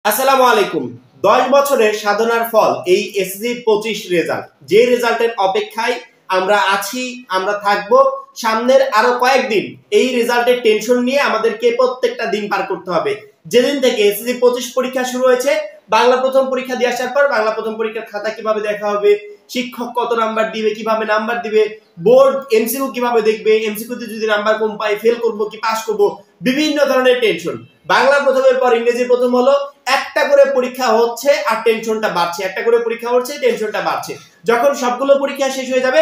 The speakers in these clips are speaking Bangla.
আসসালামু আলাইকুম। 10 বছরের সাধনার ফল এই এসএসসি 25 রেজাল্ট, যে রেজাল্টের অপেক্ষায় আমরা আছি, আমরা থাকবো সামনের আরো কয়েকদিন। এই রেজাল্টের টেনশন নিয়ে আমাদেরকে প্রত্যেকটা দিন পার করতে হবে। যেদিন থেকে এসএসসি 25 পরীক্ষা শুরু হয়েছে, বাংলা প্রথম পরীক্ষা দিয়ে আসার পর বাংলা প্রথম পরীক্ষার খাতা কিভাবে দেখা হবে, শিক্ষক কত নাম্বার দিবে, কিভাবে নাম্বার দিবে, বোর্ড এমসিকিউ কিভাবে দেখবে, এমসিকিউতে যদি নাম্বার কম পাই ফেল করবো কি পাস করবো, বিভিন্ন ধরনের টেনশন। বাংলা প্রথমের পর ইংরেজি প্রথম হলো, একটা করে পরীক্ষা হচ্ছে আর টেনশনটা বাড়ছে, একটা করে পরীক্ষা হচ্ছে টেনশনটা বাড়ছে। যখন সবগুলো পরীক্ষা শেষ হয়ে যাবে,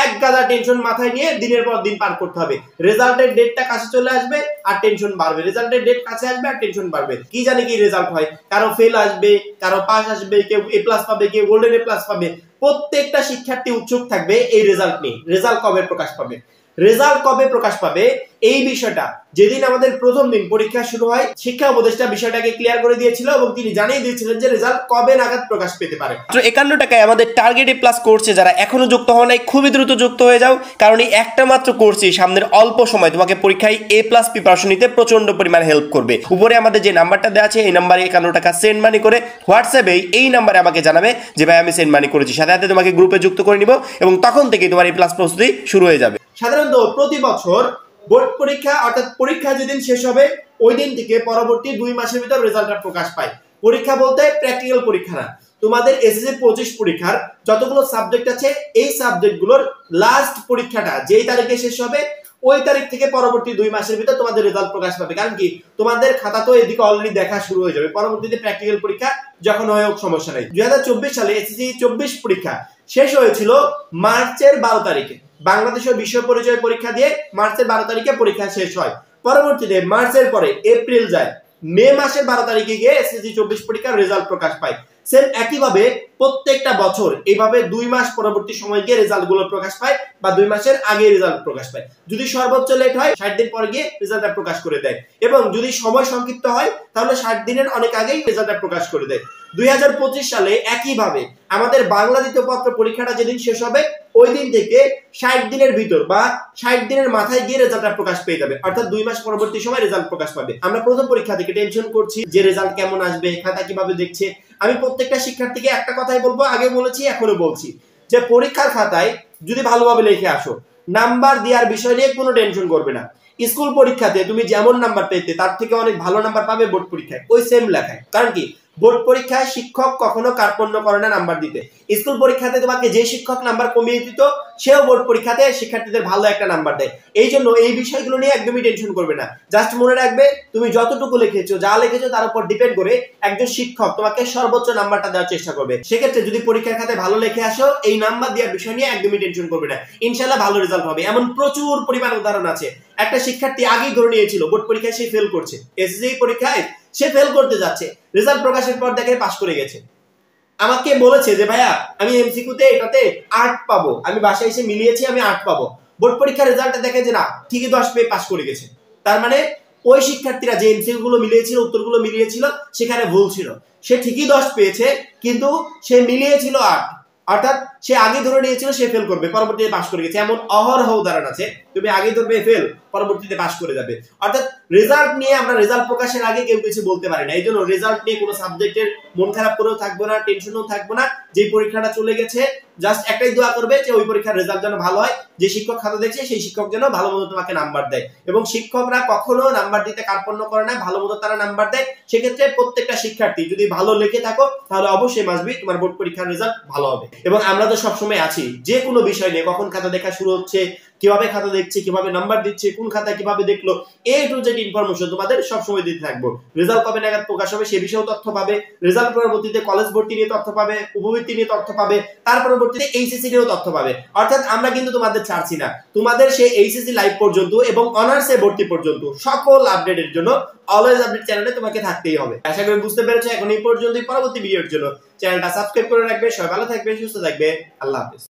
এক গাদা টেনশন মাথায় নিয়ে দিনের পর দিন পার করতে হবে। রেজাল্টের ডেটটা কাছে চলে আসবে আর টেনশন বাড়বে, রেজাল্টের ডেট কাছে আসবে আর টেনশন বাড়বে। কি জানি কি রেজাল্ট হয়, কারো ফেল আসবে, কারো পাস আসবে, কেউ এ প্লাস পাবে, কেউ গোল্ডেন এ প্লাস পাবে। প্রত্যেকটা শিক্ষার্থী উৎসুক থাকবে এই রেজাল্ট নিয়ে, রেজাল্ট কবে প্রকাশ পাবে, রেজাল্ট কবে প্রকাশ পাবে। এই বিষয়টা যেদিন আমাদের প্রথম দিন পরীক্ষা শুরু হয়, শিক্ষা উপদেষ্টা বিষয়টাকে ক্লিয়ার করে দিয়েছিল এবং তিনি জানিয়ে দিয়েছিলেন যে রেজাল্ট কবে নাগাদ প্রকাশ পেতে পারে। মাত্র 51 টাকায় আমাদের টার্গেট এ প্লাস কোর্সে যারা এখনো যুক্ত হওয়া নাই, খুবই দ্রুত যুক্ত হয়ে যাও, কারণ এই একটা মাত্র কোর্সই সামনের অল্প সময় তোমাকে পরীক্ষায় এ প্লাস প্রিপারেশন নিতে প্রচন্ড পরিমাণ হেল্প করবে। উপরে আমাদের যে নাম্বারটা দেওয়া আছে, এই নাম্বারে 51 টাকা সেন্ড মানি করে হোয়াটসঅ্যাপে এই নাম্বারে আমাকে জানাবে যে ভাই আমি সেন্ড মানি করেছি, সাথে সাথে তোমাকে গ্রুপে যুক্ত করে নিব এবং তখন থেকেই তোমার এই প্লাস প্রস্তুতি শুরু হয়ে যাবে। সাধারণত প্রতি বছর বোর্ড পরীক্ষা অর্থাৎ পরীক্ষা যেদিন শেষ হবে ওই দিন থেকে পরবর্তী 2 মাসের ভিতর রেজাল্টটা প্রকাশ পায়। পরীক্ষা বলতে প্র্যাকটিক্যাল পরীক্ষা না, তোমাদের এসএসসি 25 পরীক্ষার যতগুলো সাবজেক্ট আছে এই সাবজেক্টগুলোর লাস্ট পরীক্ষাটা যেই তারিখে শেষ হবে ওই তারিখ থেকে পরবর্তী 2 মাসের ভিতর তোমাদের রেজাল্ট প্রকাশ পাবে। কারণ কি, তোমাদের খাতা তো এদিকে অলরেডি দেখা শুরু হয়ে যাবে, পরবর্তীতে প্র্যাকটিক্যাল পরীক্ষা যখন হয় হোক সমস্যা নেই। 2024 সালে এসএসসি 24 পরীক্ষা শেষ হয়েছিল মার্চের 12 তারিখে। বাংলাদেশের বিশ্ব পরিচয় পরীক্ষা দিয়ে মার্চের 12 তারিখে পরীক্ষা শেষ হয়। পরবর্তীতে মার্চের পরে এপ্রিল যায়, মে মাসের 12 তারিখে গিয়ে এসএসসি 24 পরীক্ষার রেজাল্ট প্রকাশ পায়। সেম একইভাবে প্রত্যেকটা বছর এইভাবে 2 মাস পরবর্তী সময় গিয়ে রেজাল্ট গুলো প্রকাশ পায় বা 2 মাসের আগে রেজাল্ট প্রকাশ পায়। যদি সর্বোচ্চ লেট হয় 60 দিন পরে গিয়ে রেজাল্টটা প্রকাশ করে দেয়, এবং যদি সময় সংক্ষিপ্ত হয় তাহলে 60 দিনের অনেক আগেই রেজাল্টটা প্রকাশ করে দেয়। 2025 সালে একইভাবে আমাদের বাংলা দ্বিতীয় পত্র পরীক্ষাটা যেদিন শেষ হবে ওই দিন থেকে 60 দিনের ভিতর বা 60 দিনের মাথায় গিয়ে রেজাল্টটা প্রকাশ পেয়ে যাবে, অর্থাৎ 2 মাস পরবর্তী সময় রেজাল্ট প্রকাশ পাবে। আমরা প্রথম পরীক্ষা থেকে টেনশন করছি যে রেজাল্ট কেমন আসবে, খাতা কিভাবে দেখছে। আমি প্রত্যেকটা শিক্ষার্থীকে একটা কথাই বলবো, আগে বলেছি এখনো বলছি, যে পরীক্ষার খাতায় যদি ভালোভাবে লিখে আসো, নাম্বার দেওয়ার বিষয় নিয়ে কোনো টেনশন করবে না। স্কুল পরীক্ষাতে তুমি যেমন নাম্বার পেতে তার থেকে অনেক ভালো নাম্বার পাবে বোর্ড পরীক্ষায় ওই সেম লেখায়। কারণ কি, বোর্ড পরীক্ষায় শিক্ষক কখনো কার্পণ্য করে না নাম্বার দিতে। স্কুল পরীক্ষাতে তোমাকে যে শিক্ষক নাম্বার কমিয়ে দিত সেও বোর্ড পরীক্ষাতে শিক্ষার্থীদের ভালো একটা নাম্বার দেয়। এই জন্য এই বিষয়গুলো নিয়ে একদমই টেনশন করবে না। জাস্ট মনে রাখবে তুমি যতটুকু লিখেছো, যা লিখেছো তার উপর ডিপেন্ড করে একজন শিক্ষক তোমাকে সর্বোচ্চ নাম্বারটা দেওয়ার চেষ্টা করবে। সেক্ষেত্রে যদি পরীক্ষার খাতায় ভালো লিখে আসো, এই নাম্বার দেওয়ার বিষয় নিয়ে একদমই টেনশন করবে না, ইনশাআল্লাহ ভালো রেজাল্ট হবে। এমন প্রচুর পরিমাণ উদাহরণ আছে। একটা শিক্ষার্থী আগেই ধরে নিয়েছিল বোর্ড পরীক্ষায় সে ফেল করছে, এসএসসি পরীক্ষায় সে ফেল করতে যাচ্ছে, রেজাল্ট প্রকাশের পর দেখে পাস করে গেছে। আমাকে বলেছে যে ভাইয়া আমি এমসিকিউতে এটাতে 8 পাবো, আমি বাসায় এসে মিলিয়েছি আমি 8 পাবো। বোর্ড পরীক্ষার রেজাল্টটা দেখে যে না ঠিকই 10 পেয়ে পাস করে গেছে। তার মানে ওই শিক্ষার্থীরা যে এমসিকিউ গুলো মিলিয়েছিল, উত্তরগুলো মিলিয়েছিল, সেখানে ভুল ছিল। সে ঠিকই 10 পেয়েছে কিন্তু সে মিলিয়েছিল 8, অর্থাৎ সে আগে ধরে নিয়েছিল সে ফেল করবে, পরবর্তীতে পাস করে গেছে। এমন অহরহ উদাহরণ আছে, তুমি আগে ধরবে ফেল, পরবর্তীতে পাস করে যাবে। অর্থাৎ রেজাল্ট নিয়ে আমরা রেজাল্ট প্রকাশের আগে কেউ কিছু বলতে পারি না। এই জন্য রেজাল্ট নিয়ে কোনো সাবজেক্টের মন খারাপ করেও থাকবো না, টেনশনও থাকবো না। যে পরীক্ষাটা চলে গেছে জাস্ট একটাই দোয়া করবে যে ওই পরীক্ষার রেজাল্ট যেন ভালো হয়, যে শিক্ষক খাতা দেখছে সেই শিক্ষক যেন ভালো মতো তোমাকে নাম্বার দেয়। এবং শিক্ষকরা কখনো নাম্বার দিতে কার্পণ্য করে না, ভালো মতো তারা নাম্বার দেয়। সেক্ষেত্রে প্রত্যেকটা শিক্ষার্থী যদি ভালো লিখে থাকো তাহলে অবশ্যই মাসবি তোমার বোর্ড পরীক্ষার রেজাল্ট ভালো হবে। এবং আমরা তো সবসময় আছি, যে কোনো বিষয় নিয়ে কখন খাতা দেখা শুরু হচ্ছে, কিভাবে খাতা দেখছে, কিভাবে নাম্বার দিচ্ছে, কোন খাতা কিভাবে দেখলো, এ টু জেড ইনফরমেশন তোমাদের সবসময় দিতে থাকবো। রেজাল্ট কবে নাগাদ প্রকাশ হবে সে বিষয়েও তথ্য পাবে, রেজাল্ট পরবর্তীতে কলেজ ভর্তি নিয়ে তথ্য পাবে, উপবৃত্তি নিয়ে তথ্য পাবে, তার পরবর্তীতে এইচএসসি নিয়েও তথ্য পাবে। অর্থাৎ আমরা কিন্তু তোমাদের ছাড়ছি না, তোমাদের সেই এইচএসসি লাইভ পর্যন্ত এবং অনার্সে ভর্তি পর্যন্ত সকল আপডেটের জন্য অলওয়েজ আপডেট চ্যানেলে তোমাকে থাকতেই হবে। আশা করি বুঝতে পেরেছো। এখন এই পর্যন্তই, পরবর্তী ভিডিওর জন্য চ্যানেলটা সাবস্ক্রাইব করে রাখবে। সবাই ভালো থাকবে, সুস্থ থাকবে, আল্লাহ হাফেজ।